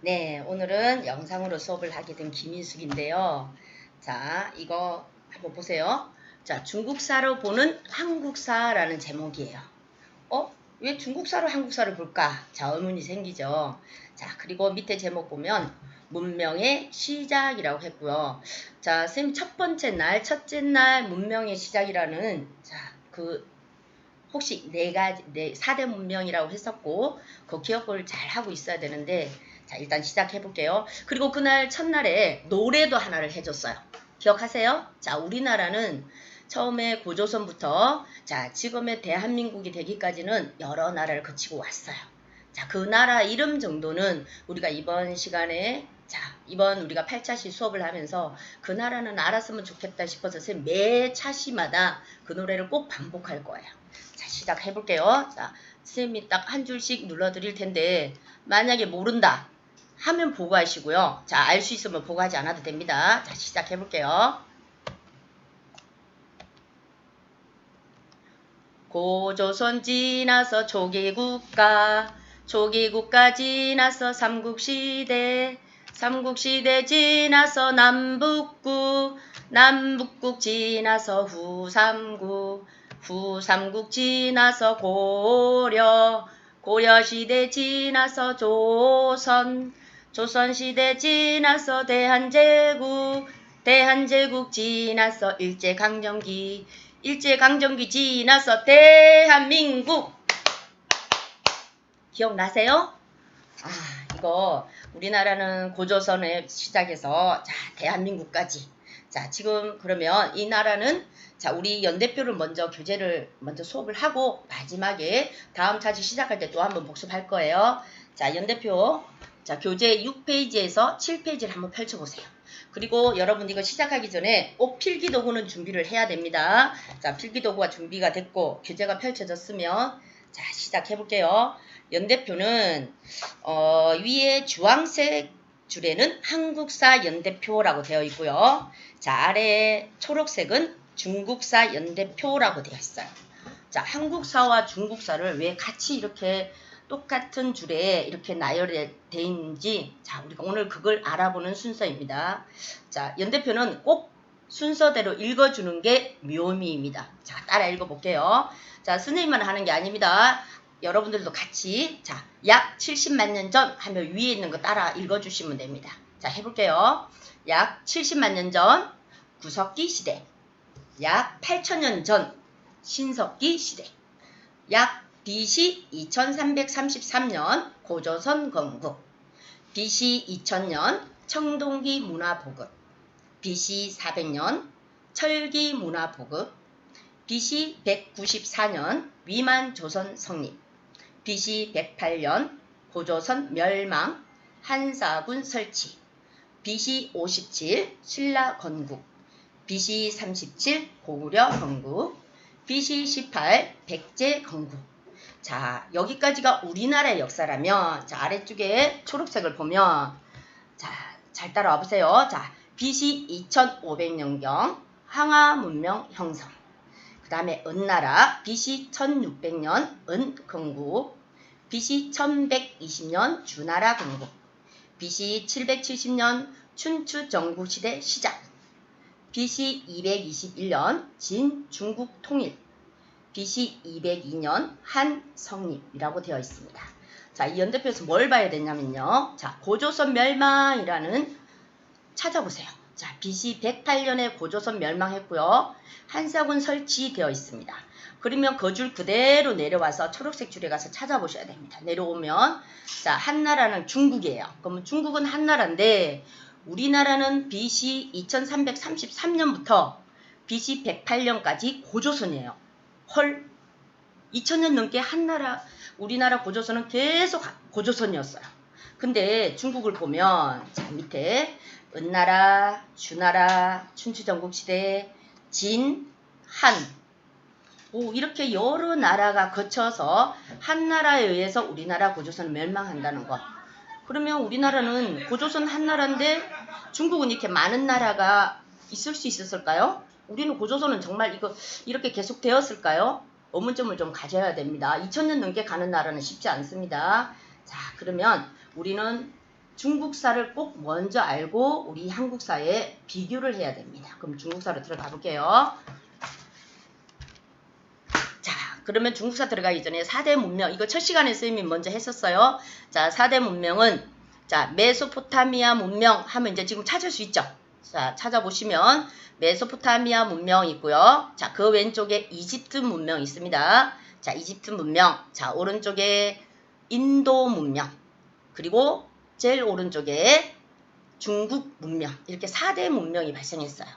네, 오늘은 영상으로 수업을 하게 된 김인숙인데요. 자, 이거 한번 보세요. 자, 중국사로 보는 한국사라는 제목이에요. 왜 중국사로 한국사를 볼까? 자, 의문이 생기죠. 자, 그리고 밑에 제목 보면 문명의 시작이라고 했고요. 자, 선생님 첫 번째 날, 첫째 날 문명의 시작이라는 혹시 4대 문명이라고 했었고, 그 기억을 잘 하고 있어야 되는데, 자, 일단 시작해 볼게요. 그리고 그날 첫날에 노래도 하나를 해줬어요. 기억하세요? 자, 우리나라는 처음에 고조선부터, 자, 지금의 대한민국이 되기까지는 여러 나라를 거치고 왔어요. 자, 그 나라 이름 정도는 우리가 이번 시간에, 자, 이번 우리가 8차시 수업을 하면서 그 나라는 알았으면 좋겠다 싶어서 매 차시마다 그 노래를 꼭 반복할 거예요. 자, 시작해 볼게요. 자, 선생님이 딱 한 줄씩 눌러드릴 텐데, 만약에 모른다 하면 보고 하시고요. 자, 알 수 있으면 보고 하지 않아도 됩니다. 자, 시작해 볼게요. 고조선 지나서 조기국가, 조기국가 지나서 삼국시대, 삼국시대 지나서 남북국, 남북국 지나서 후삼국, 후삼국 지나서 고려, 고려시대 지나서 조선, 조선시대 지나서 대한제국, 대한제국 지나서 일제강점기, 일제강점기 지나서 대한민국. 기억나세요? 이거 우리나라는 고조선에 시작해서 자, 대한민국까지. 자, 지금 그러면 이 나라는 자, 우리 연대표를 먼저 교재를 먼저 수업을 하고 마지막에 다음 차지 시작할 때 또 한번 복습할 거예요. 자, 연대표. 자, 교재 6페이지에서 7페이지를 한번 펼쳐보세요. 그리고 여러분 이거 시작하기 전에 꼭 필기도구는 준비를 해야 됩니다. 자, 필기도구가 준비가 됐고 교재가 펼쳐졌으면 자, 시작해 볼게요. 연대표는 위에 주황색 줄에는 한국사 연대표라고 되어 있고요. 자, 아래 초록색은 중국사 연대표라고 되어 있어요. 자, 한국사와 중국사를 왜 같이 이렇게 똑같은 줄에 이렇게 나열되어 있는지, 자, 우리가 오늘 그걸 알아보는 순서입니다. 자, 연대표는 꼭 순서대로 읽어주는 게 묘미입니다. 자, 따라 읽어볼게요. 자, 선생님만 하는 게 아닙니다. 여러분들도 같이, 자, 약 70만 년 전 하면 위에 있는 거 따라 읽어주시면 됩니다. 자, 해볼게요. 약 70만 년 전 구석기 시대, 약 8,000년 전 신석기 시대, 약 BC 2333년 고조선 건국, BC 2000년 청동기 문화 보급, BC 400년 철기 문화 보급, BC 194년 위만 조선 성립, BC 108년 고조선 멸망, 한사군 설치, BC 57 신라 건국, BC 37 고구려 건국, BC 18 백제 건국. 자, 여기까지가 우리나라의 역사라면, 자, 아래쪽에 초록색을 보면, 자, 잘 따라와 보세요. 자, BC 2500년경 항하 문명 형성. 그 다음에 은나라 BC 1600년 은 건국, BC 1120년 주나라 건국, BC 770년 춘추 전국시대 시작, BC 221년 진 중국 통일, BC 202년 한 성립이라고 되어 있습니다. 자, 이 연대표에서 뭘 봐야 되냐면요. 자, 고조선 멸망이라는 찾아보세요. 자, BC 108년에 고조선 멸망했고요. 한사군 설치되어 있습니다. 그러면 그 줄 그대로 내려와서 초록색 줄에 가서 찾아보셔야 됩니다. 내려오면 자, 한나라는 중국이에요. 그러면 중국은 한나라인데 우리나라는 BC 2333년부터 BC 108년까지 고조선이에요. 헐, 2000년 넘게 한나라, 우리나라 고조선은 계속 고조선이었어요. 근데 중국을 보면 자, 밑에 은나라, 주나라, 춘추전국시대, 진, 한, 이렇게 여러 나라가 거쳐서 한나라에 의해서 우리나라 고조선을 멸망한다는 것. 그러면 우리나라는 고조선 한나라인데 중국은 이렇게 많은 나라가 있을 수 있었을까요? 우리는 고조선은 정말 이렇게 계속 되었을까요? 의문점을 좀 가져야 됩니다. 2000년 넘게 가는 나라는 쉽지 않습니다. 자, 그러면 우리는 중국사를 꼭 먼저 알고 우리 한국사에 비교를 해야 됩니다. 그럼 중국사로 들어가 볼게요. 자, 그러면 중국사 들어가기 전에 4대 문명, 이거 첫 시간에 선생님이 먼저 했었어요. 자, 4대 문명은, 자, 메소포타미아 문명 하면 이제 지금 찾을 수 있죠. 자, 찾아보시면 메소포타미아 문명 있고요. 자, 그 왼쪽에 이집트 문명 있습니다. 자, 이집트 문명. 자, 오른쪽에 인도 문명. 그리고 제일 오른쪽에 중국 문명. 이렇게 4대 문명이 발생했어요.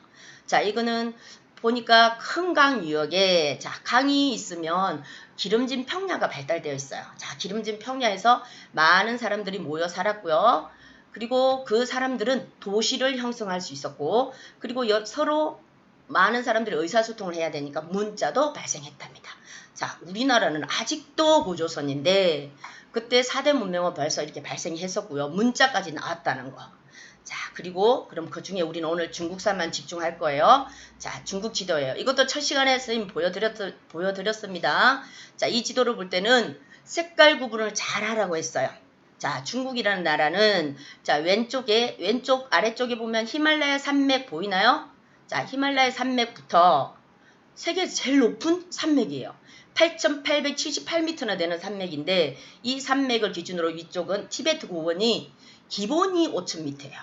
자, 이거는 보니까 큰 강 유역에, 자, 강이 있으면 기름진 평야가 발달되어 있어요. 자, 기름진 평야에서 많은 사람들이 모여 살았고요. 그리고 그 사람들은 도시를 형성할 수 있었고, 그리고 서로 많은 사람들이 의사소통을 해야 되니까 문자도 발생했답니다. 자, 우리나라는 아직도 고조선인데 그때 4대 문명은 벌써 이렇게 발생했었고요. 문자까지 나왔다는 거. 자, 그리고 그럼 그 중에 우리는 오늘 중국사만 집중할 거예요. 자, 중국 지도예요. 이것도 첫 시간에 선생님 보여드렸습니다. 자, 이 지도를 볼 때는 색깔 구분을 잘 하라고 했어요. 자, 중국이라는 나라는, 자, 왼쪽 아래쪽에 보면 히말라야 산맥 보이나요? 자, 히말라야 산맥부터 세계에서 제일 높은 산맥이에요. 8,878m나 되는 산맥인데, 이 산맥을 기준으로 위쪽은 티베트 고원이 기본이 5,000m예요.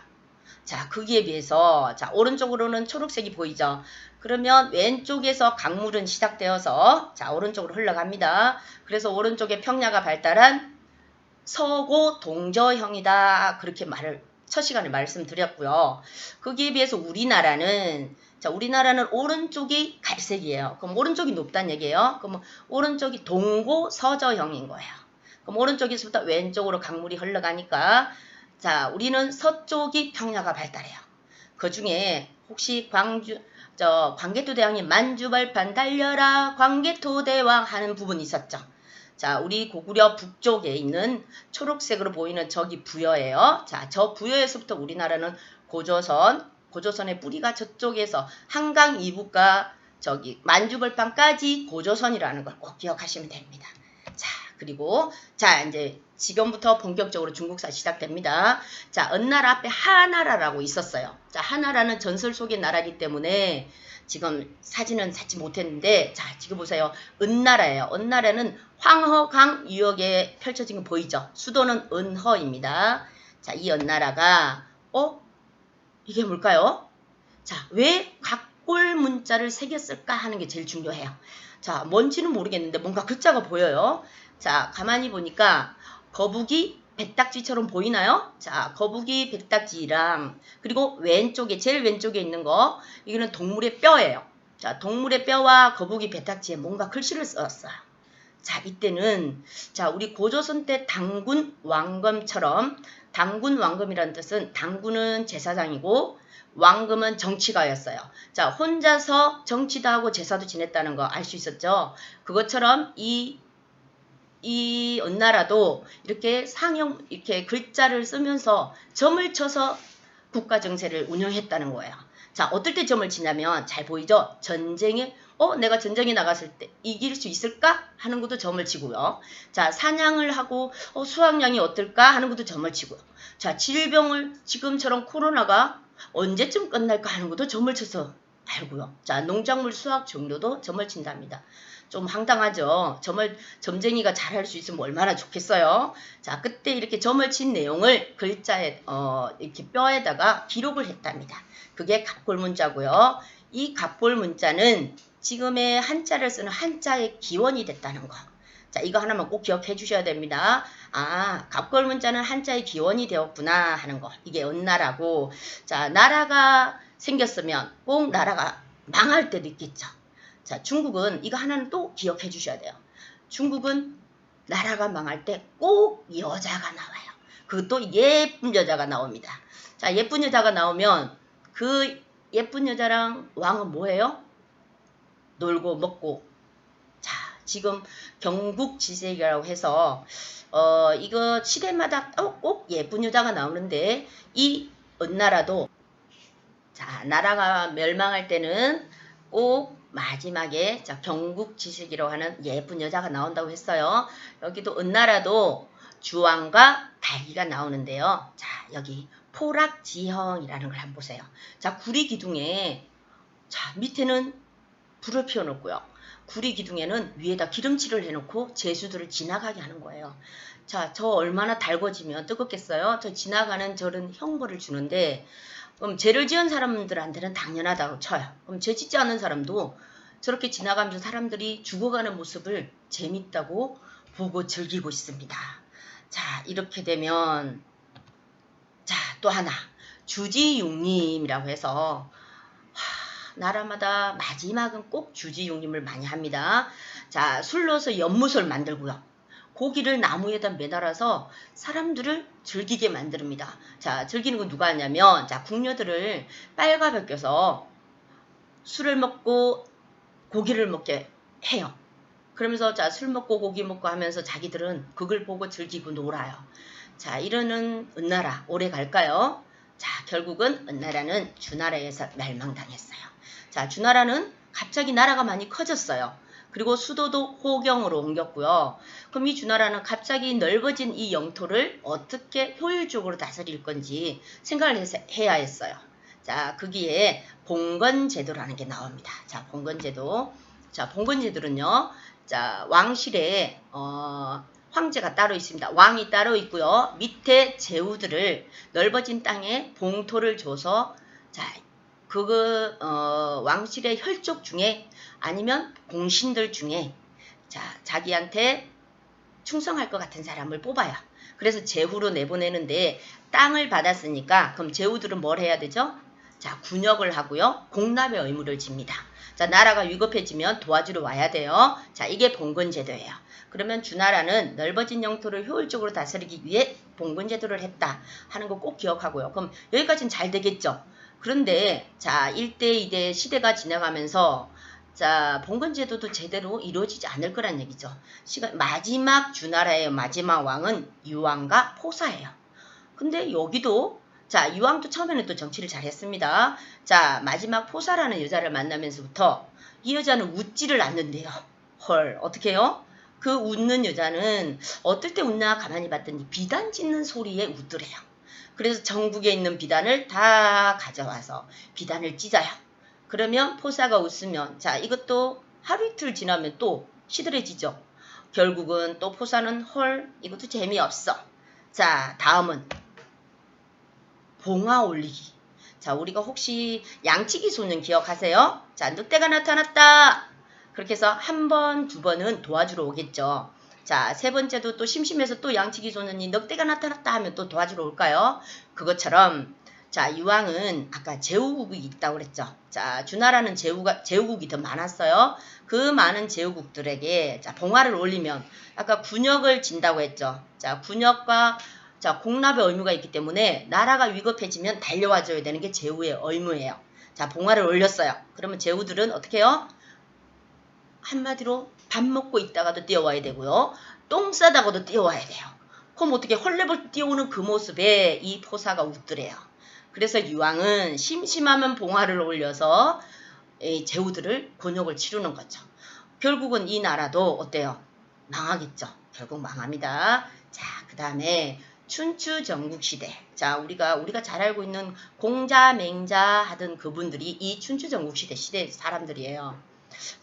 자, 거기에 비해서, 자, 오른쪽으로는 초록색이 보이죠? 그러면 왼쪽에서 강물은 시작되어서, 자, 오른쪽으로 흘러갑니다. 그래서 오른쪽에 평야가 발달한 서고 동저형이다. 그렇게 첫 시간에 말씀드렸고요. 거기에 비해서 우리나라는, 자, 우리나라는 오른쪽이 갈색이에요. 그럼 오른쪽이 높다는 얘기예요. 그럼 오른쪽이 동고 서저형인 거예요. 그럼 오른쪽에서부터 왼쪽으로 강물이 흘러가니까, 자, 우리는 서쪽이 평야가 발달해요. 그 중에 혹시 광개토대왕이 만주벌판 달려라 광개토대왕 하는 부분이 있었죠. 자, 우리 고구려 북쪽에 있는 초록색으로 보이는 저기 부여예요. 자, 저 부여에서부터 우리나라는 고조선의 뿌리가 저쪽에서 한강 이북과 저기 만주벌판까지 고조선이라는 걸 꼭 기억하시면 됩니다. 자, 그리고 자, 이제 지금부터 본격적으로 중국사 시작됩니다. 자, 은나라 앞에 하나라라고 있었어요. 자, 하나라는 전설 속의 나라이기 때문에 지금 사진은 찾지 못했는데, 자, 지금 보세요. 은나라예요. 은나라는 황허강 유역에 펼쳐진 거 보이죠? 수도는 은허입니다. 자, 이 은나라가 이게 뭘까요? 자, 왜 각골 문자를 새겼을까 하는 게 제일 중요해요. 자, 뭔지는 모르겠는데 뭔가 글자가 보여요. 자, 가만히 보니까 거북이 백딱지처럼 보이나요? 자, 거북이 백딱지랑, 그리고 제일 왼쪽에 있는 거, 이거는 동물의 뼈예요. 자, 동물의 뼈와 거북이 백딱지에 뭔가 글씨를 썼어요. 자, 이때는, 자, 우리 고조선 때 당군 왕검처럼, 당군 왕검이라는 뜻은, 당군은 제사장이고 왕검은 정치가였어요. 자, 혼자서 정치도 하고 제사도 지냈다는 거 알 수 있었죠? 그것처럼 이 은나라도 이렇게 이렇게 글자를 쓰면서 점을 쳐서 국가 정세를 운영했다는 거예요. 자, 어떨 때 점을 치냐면 잘 보이죠? 전쟁에 내가 전쟁에 나갔을 때 이길 수 있을까? 하는 것도 점을 치고요. 자, 사냥을 하고 수확량이 어떨까? 하는 것도 점을 치고요. 자, 지금처럼 코로나가 언제쯤 끝날까? 하는 것도 점을 쳐서 알고요. 자, 농작물 수확 종료도 점을 친답니다. 좀 황당하죠. 점쟁이가 잘할 수 있으면 얼마나 좋겠어요. 자, 그때 이렇게 점을 친 내용을 글자에 이렇게 뼈에다가 기록을 했답니다. 그게 갑골문자고요. 이 갑골문자는 지금의 한자를 쓰는 한자의 기원이 됐다는 거. 자, 이거 하나만 꼭 기억해 주셔야 됩니다. 아, 갑골문자는 한자의 기원이 되었구나 하는 거. 이게 은나라고. 자, 나라가 생겼으면 꼭 나라가 망할 때도 있겠죠. 자, 중국은 이거 하나는 또 기억해 주셔야 돼요. 중국은 나라가 망할 때 꼭 여자가 나와요. 그것도 예쁜 여자가 나옵니다. 자, 예쁜 여자가 나오면 그 예쁜 여자랑 왕은 뭐예요? 놀고 먹고. 자, 지금 경국지색이라고 해서 이거 시대마다 꼭 예쁜 여자가 나오는데, 이 은나라도, 자, 나라가 멸망할 때는 꼭 마지막에 경국지색이라고 하는 예쁜 여자가 나온다고 했어요. 여기도 은나라도 주왕과 달기가 나오는데요. 자, 여기 포락지형이라는 걸 한번 보세요. 자, 구리 기둥에 자, 밑에는 불을 피워놓고요. 구리 기둥에는 위에다 기름칠을 해놓고 제수들을 지나가게 하는 거예요. 자, 저 얼마나 달궈지면 뜨겁겠어요? 저 지나가는 저런 형벌을 주는데 그럼 죄를 지은 사람들한테는 당연하다고 쳐요. 그럼 죄 짓지 않은 사람도 저렇게 지나가면서 사람들이 죽어가는 모습을 재밌다고 보고 즐기고 있습니다. 자, 이렇게 되면 자, 또 하나 주지육림이라고 해서 나라마다 마지막은 꼭 주지육림을 많이 합니다. 자, 술로서 연못을 만들고요. 고기를 나무에다 매달아서 사람들을 즐기게 만듭니다. 자, 즐기는 건 누가 하냐면 자, 궁녀들을 빨가 벗겨서 술을 먹고 고기를 먹게 해요. 그러면서 자, 술 먹고 고기 먹고 하면서 자기들은 그걸 보고 즐기고 놀아요. 자, 이러는 은나라 오래 갈까요? 자, 결국은 은나라는 주나라에서 멸망당했어요. 자, 주나라는 갑자기 나라가 많이 커졌어요. 그리고 수도도 호경으로 옮겼고요. 그럼 이 주나라는 갑자기 넓어진 이 영토를 어떻게 효율적으로 다스릴 건지 생각을 해야 했어요. 자, 거기에 봉건제도라는 게 나옵니다. 자, 봉건제도. 자, 봉건제도는요. 자, 왕실에 황제가 따로 있습니다. 왕이 따로 있고요. 밑에 제후들을 넓어진 땅에 봉토를 줘서 자, 왕실의 혈족 중에 아니면 공신들 중에 자, 자기한테 충성할 것 같은 사람을 뽑아요. 그래서 제후로 내보내는데 땅을 받았으니까 그럼 제후들은 뭘 해야 되죠? 자, 군역을 하고요. 공납의 의무를 집니다. 자, 나라가 위급해지면 도와주러 와야 돼요. 자, 이게 봉건제도예요. 그러면 주나라는 넓어진 영토를 효율적으로 다스리기 위해 봉건제도를 했다 하는 거 꼭 기억하고요. 그럼 여기까지는 잘 되겠죠? 그런데 자, 1대 2대 시대가 지나가면서 자, 봉건제도도 제대로 이루어지지 않을 거란 얘기죠. 마지막 주나라의 마지막 왕은 유왕과 포사예요. 근데 여기도 자, 유왕도 처음에는 또 정치를 잘했습니다. 자, 마지막 포사라는 여자를 만나면서부터 이 여자는 웃지를 않는데요. 헐, 어떻게 해요? 그 웃는 여자는 어떨 때 웃나 가만히 봤더니 비단 찢는 소리에 웃더래요. 그래서 전국에 있는 비단을 다 가져와서 비단을 찢어요. 그러면 포사가 웃으면 자, 이것도 하루 이틀 지나면 또 시들해지죠. 결국은 또 포사는 헐, 이것도 재미없어. 자, 다음은 봉화 올리기. 자, 우리가 혹시 양치기 소년 기억하세요? 자, 늑대가 나타났다. 그렇게 해서 한 번, 두 번은 도와주러 오겠죠. 자, 세 번째도 또 심심해서 또 양치기 소년이 늑대가 나타났다 하면 또 도와주러 올까요? 그것처럼 자, 유왕은 아까 제후국이 있다고 그랬죠. 자, 주나라는 제후국이 더 많았어요. 그 많은 제후국들에게 자, 봉화를 올리면 아까 군역을 진다고 했죠. 자, 군역과 자, 공납의 의무가 있기 때문에 나라가 위급해지면 달려와줘야 되는 게 제후의 의무예요. 자, 봉화를 올렸어요. 그러면 제후들은 어떻게 해요? 한마디로 밥 먹고 있다가도 뛰어와야 되고요. 똥 싸다가도 뛰어와야 돼요. 그럼 어떻게 헐레벌 뛰어오는 그 모습에 이 포사가 웃더래요. 그래서 유왕은 심심하면 봉화를 올려서 제후들을 곤욕을 치르는 거죠. 결국은 이 나라도 어때요? 망하겠죠. 결국 망합니다. 자, 그 다음에 춘추 전국시대. 자, 우리가 잘 알고 있는 공자, 맹자 하던 그분들이 이 춘추 전국시대 시대 사람들이에요.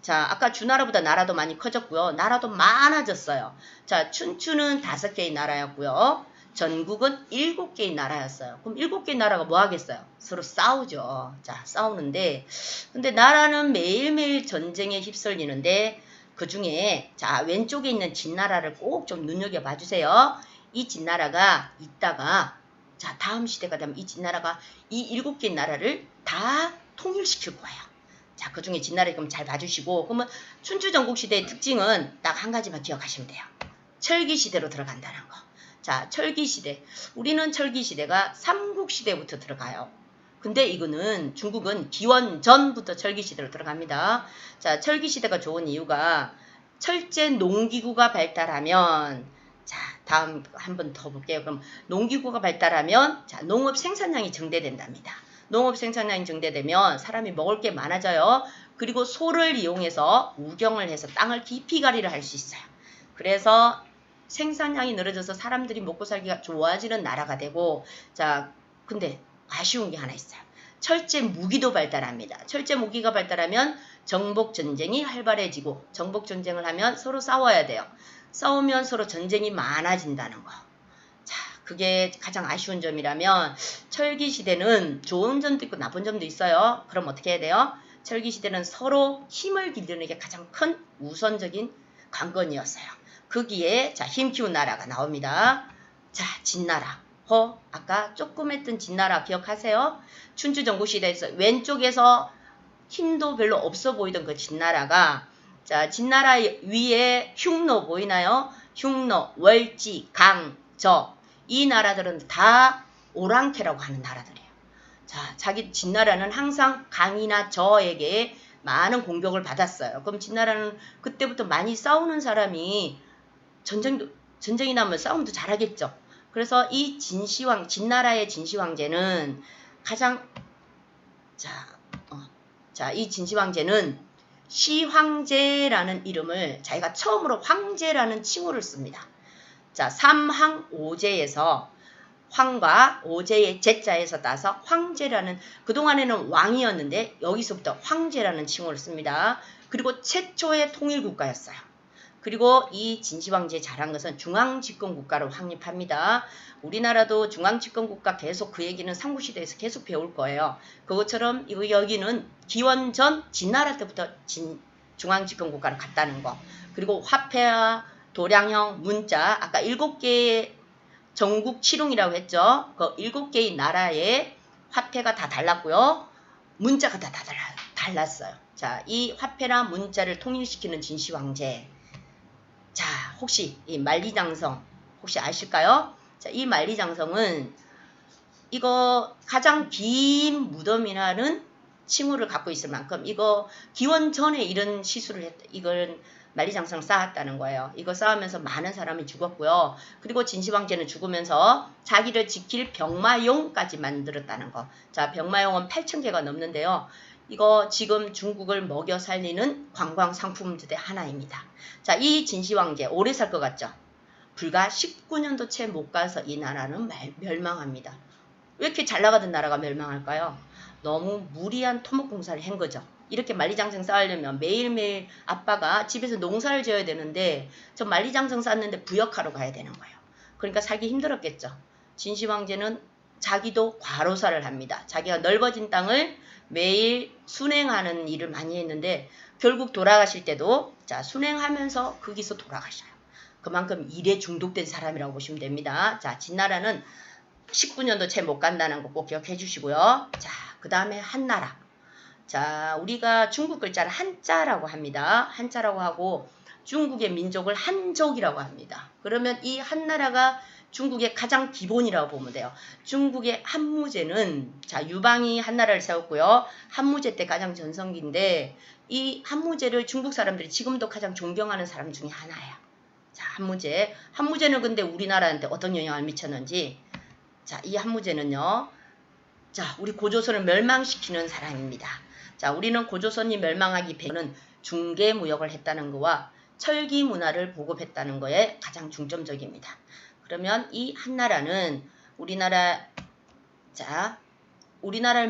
자, 아까 주나라보다 나라도 많이 커졌고요. 나라도 많아졌어요. 자, 춘추는 5개의 나라였고요. 전국은 7개의 나라였어요. 그럼 7개의 나라가 뭐 하겠어요? 서로 싸우죠. 자, 싸우는데 근데 나라는 매일매일 전쟁에 휩쓸리는데 그 중에 자, 왼쪽에 있는 진나라를 꼭 좀 눈여겨봐 주세요. 이 진나라가 있다가 자, 다음 시대가 되면 이 진나라가 이 7개의 나라를 다 통일시킬 거예요. 자, 그 중에 진나라 그럼 잘 봐주시고 그러면 춘추 전국시대의 특징은 딱 한 가지만 기억하시면 돼요. 철기시대로 들어간다는 거. 자, 철기시대. 우리는 철기시대가 삼국시대부터 들어가요. 근데 이거는 중국은 기원 전부터 철기시대로 들어갑니다. 자, 철기시대가 좋은 이유가 철제 농기구가 발달하면 자, 다음 한 번 더 볼게요. 그럼 농기구가 발달하면 자, 농업 생산량이 증대된답니다. 농업 생산량이 증대되면 사람이 먹을 게 많아져요. 그리고 소를 이용해서 우경을 해서 땅을 깊이 가리를 할 수 있어요. 그래서 생산량이 늘어져서 사람들이 먹고 살기가 좋아지는 나라가 되고, 자, 근데 아쉬운 게 하나 있어요. 철제 무기도 발달합니다. 철제 무기가 발달하면 정복 전쟁이 활발해지고, 정복 전쟁을 하면 서로 싸워야 돼요. 싸우면 서로 전쟁이 많아진다는 거. 자, 그게 가장 아쉬운 점이라면, 철기 시대는 좋은 점도 있고 나쁜 점도 있어요. 그럼 어떻게 해야 돼요? 철기 시대는 서로 힘을 기르는 게 가장 큰 우선적인 관건이었어요. 거기에 자, 힘 키운 나라가 나옵니다. 자, 진나라. 아까 조금 했던 진나라 기억하세요? 춘추 전국시대에서 왼쪽에서 힘도 별로 없어 보이던 그 진나라가, 자, 진나라 위에 흉노 보이나요? 흉노, 월지, 강, 저. 이 나라들은 다 오랑캐라고 하는 나라들이에요. 자, 자기 진나라는 항상 강이나 저에게 많은 공격을 받았어요. 그럼 진나라는 그때부터 많이 싸우는 사람이 전쟁이 나면 싸움도 잘하겠죠. 그래서 이 진나라의 진시황제는 가장, 이 진시황제는 시황제라는 이름을 자기가 처음으로 황제라는 칭호를 씁니다. 자, 삼항오제에서 황과 오제의 제자에서 따서 황제라는, 그동안에는 왕이었는데 여기서부터 황제라는 칭호를 씁니다. 그리고 최초의 통일국가였어요. 그리고 이 진시황제 잘한 것은 중앙집권국가로 확립합니다. 우리나라도 중앙집권국가 계속 그 얘기는 삼국시대에서 계속 배울 거예요. 그것처럼 여기는 기원전 진나라 때부터 중앙집권국가로 갔다는 거. 그리고 화폐와 도량형, 문자, 아까 7개의 전국 칠웅이라고 했죠. 그 7개의 나라의 화폐가 다 달랐고요. 문자가 다 달랐어요. 자, 이 화폐나 문자를 통일시키는 진시황제. 자, 혹시 이 만리장성 혹시 아실까요? 자, 이 만리장성은 이거 가장 긴 무덤이라는 칭호를 갖고 있을 만큼, 이거 기원 전에 이런 시술을 했다. 이걸 만리장성을 쌓았다는 거예요. 이거 쌓으면서 많은 사람이 죽었고요. 그리고 진시황제는 죽으면서 자기를 지킬 병마용까지 만들었다는 거. 자, 병마용은 8,000개가 넘는데요. 이거 지금 중국을 먹여 살리는 관광 상품 중에 하나입니다. 자, 이 진시황제 오래 살 것 같죠? 불과 19년도 채 못 가서 이 나라는 멸망합니다. 왜 이렇게 잘 나가던 나라가 멸망할까요? 너무 무리한 토목공사를 한 거죠. 이렇게 만리장성 쌓으려면 매일매일 아빠가 집에서 농사를 지어야 되는데 저 만리장성 쌓는데 부역하러 가야 되는 거예요. 그러니까 살기 힘들었겠죠. 진시황제는 자기도 과로사를 합니다. 자기가 넓어진 땅을 매일 순행하는 일을 많이 했는데 결국 돌아가실 때도 자, 순행하면서 거기서 돌아가셔요. 그만큼 일에 중독된 사람이라고 보시면 됩니다. 자, 진나라는 19년도 채 못 간다는 거 꼭 기억해 주시고요. 자, 그 다음에 한나라. 자, 우리가 중국 글자를 한자라고 합니다. 한자라고 하고 중국의 민족을 한족이라고 합니다. 그러면 이 한나라가 중국의 가장 기본이라고 보면 돼요. 중국의 한무제는, 자, 유방이 한나라를 세웠고요. 한무제 때 가장 전성기인데 이 한무제를 중국 사람들이 지금도 가장 존경하는 사람 중에 하나예요. 자, 한무제. 한무제는 근데 우리나라한테 어떤 영향을 미쳤는지, 자, 이 한무제는요, 자, 우리 고조선을 멸망시키는 사람입니다. 자, 우리는 고조선이 멸망하기 배는 중개무역을 했다는 거와 철기 문화를 보급했다는 거에 가장 중점적입니다. 그러면 이 한나라는 우리나라를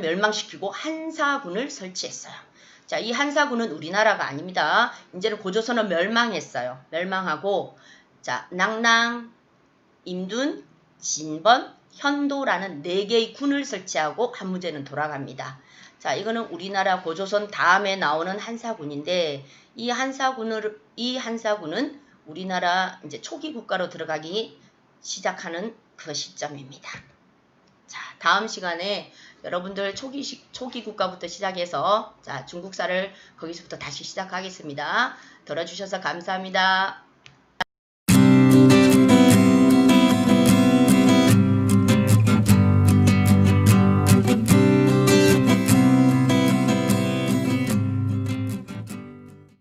멸망시키고 한사군을 설치했어요. 자, 이 한사군은 우리나라가 아닙니다. 이제는 고조선은 멸망했어요. 멸망하고, 자, 낭랑, 임둔, 진번, 현도라는 4개의 군을 설치하고 한무제는 돌아갑니다. 자, 이거는 우리나라 고조선 다음에 나오는 한사군인데 이 한사군은 우리나라 이제 초기 국가로 들어가기 시작하는 그 시점입니다. 자, 다음 시간에 여러분들 초기 국가부터 시작해서 자, 중국사를 거기서부터 다시 시작하겠습니다. 들어주셔서 감사합니다.